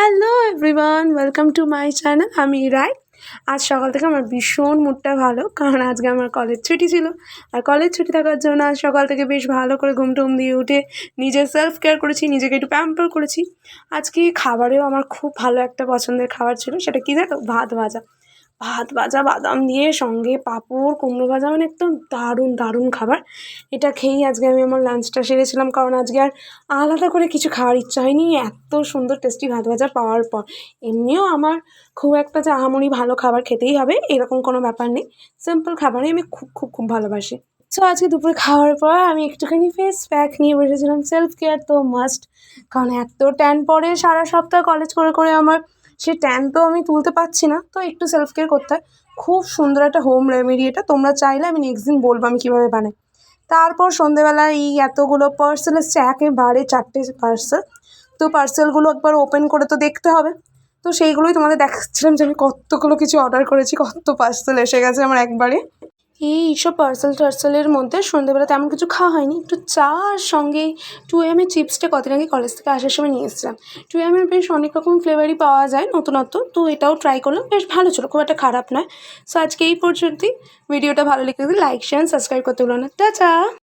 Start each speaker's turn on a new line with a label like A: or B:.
A: Hello everyone, welcome to my channel. আমি রায়। আজ সকাল থেকে আমার ভীষণ মুডটা ভালো, কারণ আজকে আমার কলেজ ছুটি ছিল। আর কলেজ ছুটি থাকার জন্য আজ সকাল থেকে বেশ ভালো করে ঘুম টুম দিয়ে উঠে নিজের সেলফ কেয়ার করেছি, নিজেকে একটু প্যাম্পার করেছি। আজকে খাবারেও আমার খুব ভালো একটা পছন্দের খাবার ছিল, সেটা কী জানো? ভাত ভাজা। ভাত ভাজা বাদাম দিয়ে, সঙ্গে পাঁপড়, কুমড়ো ভাজা, মানে একদম দারুণ দারুণ খাবার। এটা খেয়েই আজকে আমি আমার লাঞ্চটা সেরেছিলাম, কারণ আজকে আর আলাদা করে কিছু খাওয়ার ইচ্ছা হয়নি এত সুন্দর টেস্টি ভাত ভাজা পাওয়ার পর। এমনিও আমার খুব একটা যে আহামরি ভালো খাবার খেতেই হবে এরকম কোনো ব্যাপার নেই। সিম্পল খাবারই আমি খুব খুব খুব ভালোবাসি। সো আজকে দুপুরে খাওয়ার পর আমি একটুখানি ফেস প্যাক নিয়ে বসেছিলাম। সেলফ কেয়ার তো মাস্ট, কারণ এত ট্যান পড়ে সারা সপ্তাহ কলেজ করে করে আমার, সে ট্যান তো আমি তুলতে পারছি না, তো একটু সেলফ কেয়ার করতে হয়। খুব সুন্দর একটা হোম রেমেডি এটা, তোমরা চাইলে আমি নেক্সট দিন বলবো আমি কীভাবে বানাই। তারপর সন্ধেবেলা এই এতগুলো পার্সেল এসছে, একেবারে 4টে পার্সেল। তো পার্সেলগুলো একবার ওপেন করে তো দেখতে হবে। তো সেইগুলোই তোমাদের দেখাচ্ছিলাম যে আমি কতগুলো কিছু অর্ডার করেছি, কত পার্সেল এসে গেছে আমার একবারে। এইসব পার্সেল টার্সেলের মধ্যে সন্ধ্যেবেলা তেমন কিছু খাওয়া হয়নি, একটু চা আর সঙ্গে 2AM এর চিপসটা কদিন আগে কলেজ থেকে আসার সময় নিয়ে এসেছিলাম। 2AM এর বেশ অনেক রকম ফ্লেভারই পাওয়া যায় নতুনত্ব, তো এটাও ট্রাই করলাম, বেশ ভালো ছিল, খুব একটা খারাপ নয়। সো আজকে এই পর্যন্তই। ভিডিওটা ভালো লেগে গেলে লাইক শেয়ার সাবস্ক্রাইব করতে ভুলো না। টাটা।